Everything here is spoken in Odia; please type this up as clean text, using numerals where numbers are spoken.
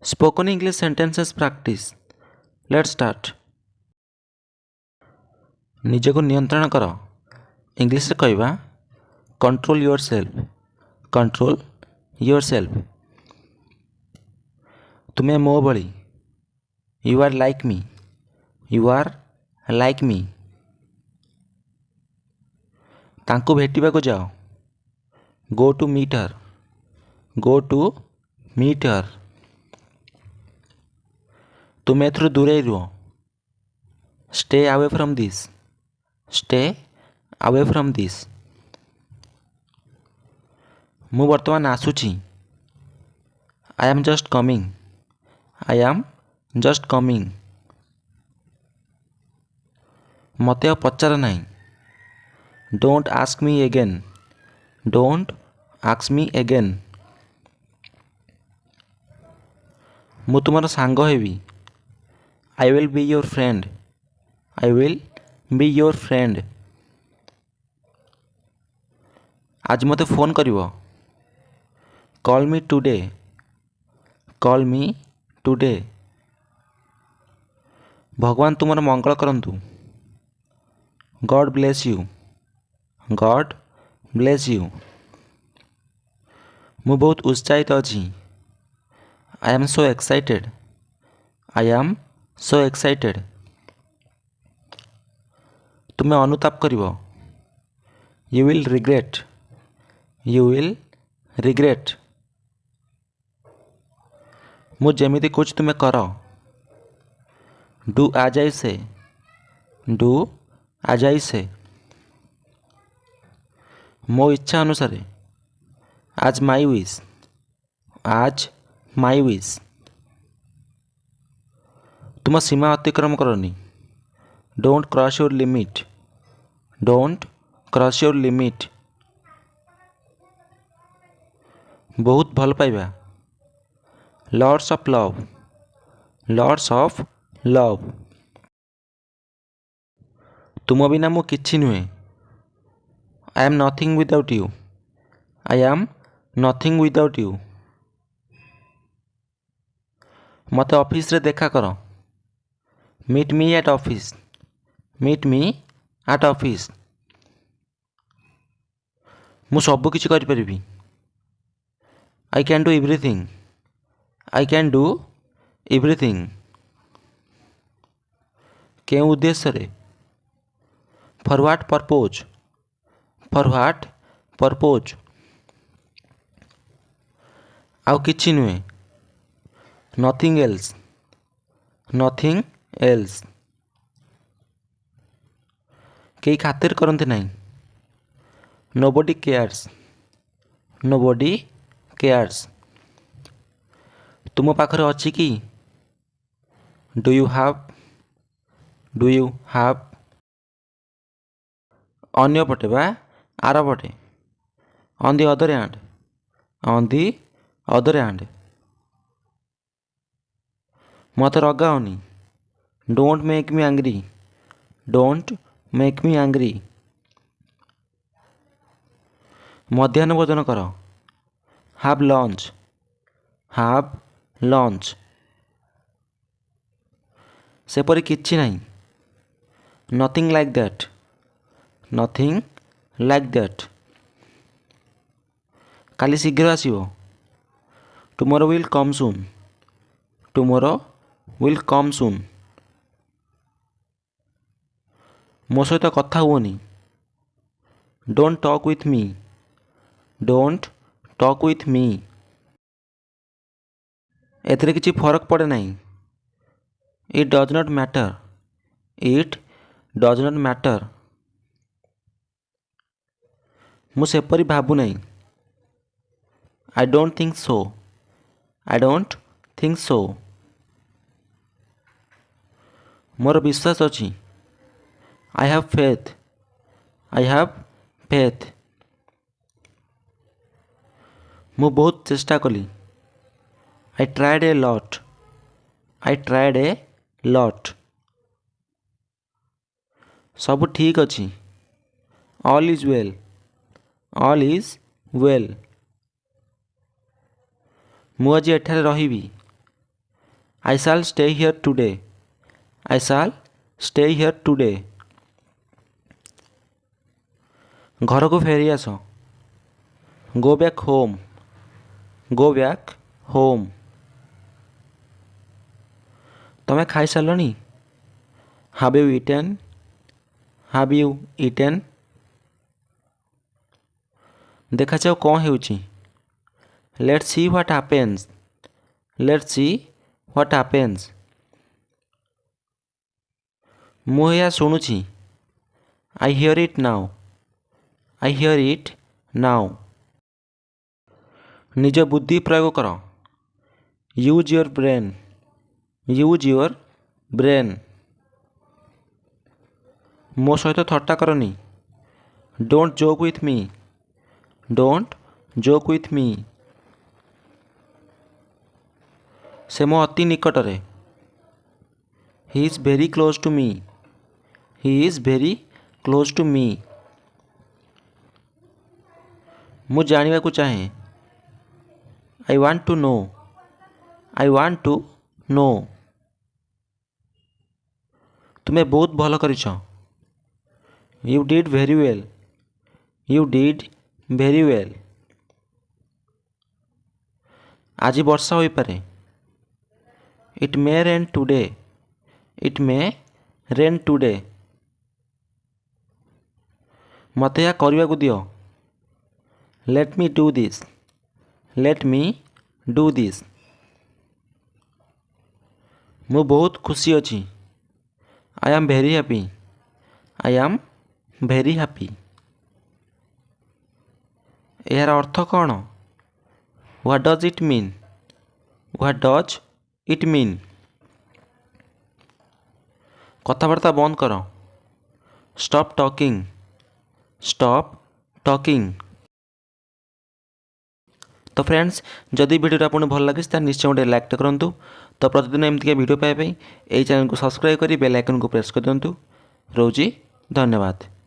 Spoken English sentences practice. Let's start. ନିଜକୁ ନିୟନ୍ତ୍ରଣ କର। ଇଂଲିଶରେ କହିବା control yourself. Control yourself. ତୁମେ ମୋ ଭଳି। You are like me. You are like me. ତାଙ୍କୁ ଭେଟିବାକୁ ଯାଅ। Go to meet her. Go to meet her. ତୁମେ ଏଥିରୁ ଦୂରେଇ ରୁହ। Stay away from this. Stay away from this. ମୁଁ ବର୍ତ୍ତମାନ ଆସୁଛି। I am just coming. I am just coming. ମୋତେ ଆଉ ପଚାର ନାହିଁ। Don't ask me again. Don't ask me again. ମୁଁ ତୁମର ସାଙ୍ଗ ହେବି। I will be your friend. I will be your friend. ଆଜି ମୋତେ ଫୋନ୍ କରିବ। କଲ୍ ମି ଟୁଡେ। କଲ୍ ମି ଟୁଡେ। ଭଗବାନ ତୁମର ମଙ୍ଗଳ କରନ୍ତୁ। God bless you. God bless you. ମୁଁ ବହୁତ ଉତ୍ସାହିତ ଅଛି। I am so excited. I am so excited. ତୁମେ ଅନୁତାପ କରିବ। You will regret. You will regret. ମୁଁ ଯେମିତି କହୁଛି ତୁମେ କର। ଡୁ ଆଜ୍ ଆଇ ସେ। ଡୁ ଆଜ୍ ଆଇ ସେ। ମୋ ଇଚ୍ଛା ଅନୁସାରେ। As my wish. As my wish. ତୁମ ସୀମା ଅତିକ୍ରମ କରନି। Don't cross your limit. Don't cross your limit. ବହୁତ ଭଲ ପାଇବା। Lots of love. Lots of love. ତୁମ ବିନା ମୁଁ କିଛି ନୁହେଁ। I am nothing without you. I am nothing without you. ମୋତେ ଅଫିସରେ ଦେଖା କର। Meet me at office. Meet me at office. ମୁଁ ସବୁ କିଛି କରିପାରିବି। I can do everything. I can do everything. କେଉଁ ଉଦ୍ଦେଶ୍ୟରେ। For what purpose. For what purpose. ଆଉ କିଛି ନୁହେଁ। Nothing else. Nothing else. କେହି ଖାତିର କରନ୍ତି ନାହିଁ। Nobody cares. Nobody cares. ତୁମ ପାଖରେ ଅଛି କି। Do you have. Do you have. ଅନ୍ୟ ପଟେ ବା ଆର ପଟେ। On the other hand. On the other hand. ମୋତେ ରଗାଅନି। Don't make me angry. Don't make me angry. ମଧ୍ୟାହ୍ନ ଭୋଜନ କର। Have lunch. Have lunch. ସେପରି କିଛି ନାହିଁ। Nothing like that. Nothing like that. କାଲି ଶୀଘ୍ର ଆସିବ। Tomorrow will come soon. Tomorrow will come soon. ମୋ ସହିତ କଥା ହୁଅନି। Don't talk with me. Don't talk with me. ଏଥିରେ କିଛି ଫରକ ପଡ଼େ ନାହିଁ। It does not matter. It does not matter. ମୁଁ ସେପରି ଭାବୁନାହିଁ। I don't think so. I don't think so. ମୋର ବିଶ୍ୱାସ ଅଛି। I have faith. I have faith. ମୁଁ ବହୁତ ଚେଷ୍ଟା କଲି। I tried a lot. I tried a lot. ସବୁ ଠିକ୍ ଅଛି। All is well. All is well. ମୁଁ ଆଜି ଏଠାରେ ରହିବି। I shall stay here today. I shall stay here today. ଘରକୁ ଫେରି ଆସ। Go back home. Go back home. ତମେ ଖାଇସାରିଲଣି? Have you eaten? Have you eaten? ଦେଖାଯାଉ କ'ଣ ହେଉଛି। Let's see what happens. Let's see what happens. ମୁଁ ଏହା ଶୁଣୁଛି। I hear it now. I hear it now. ନିଜ ବୁଦ୍ଧି ପ୍ରୟୋଗ କର। Use your brain. Use your brain. ମୋ ସହିତ ଥଟ୍ଟା କରନି। Don't joke with me. Don't joke with me. ସେ ମୋ ଅତି ନିକଟରେ। He is very close to me. He is very close to me. ମୁଁ ଜାଣିବାକୁ ଚାହେଁ। I want to know. I want to know. ତୁମେ ବହୁତ ଭଲ କରିଛ। You did very well. You did very well. ଆଜି ବର୍ଷା ହୋଇପାରେ। It may rain today. It may rain today. ମୋତେ ଏହା କରିବାକୁ ଦିଅ। Let me do this. Let me do this. ମୁଁ ବହୁତ ଖୁସି ଅଛି। I am very happy. I am very happy. ଏହାର ଅର୍ଥ କ'ଣ? What does it mean? What does it mean? କଥାବାର୍ତ୍ତା ବନ୍ଦ କର। Stop talking. Stop talking. तो फ्रेंड्स जदि वीडियो आपको भल लगे तो निश्चय गोटे लाइक करूँ। तो प्रतिदिन एमती वीडियो पाइबा चैनल को सब्सक्राइब कर बेल आइकन को प्रेस कर दिंतु। रोजी धन्यवाद।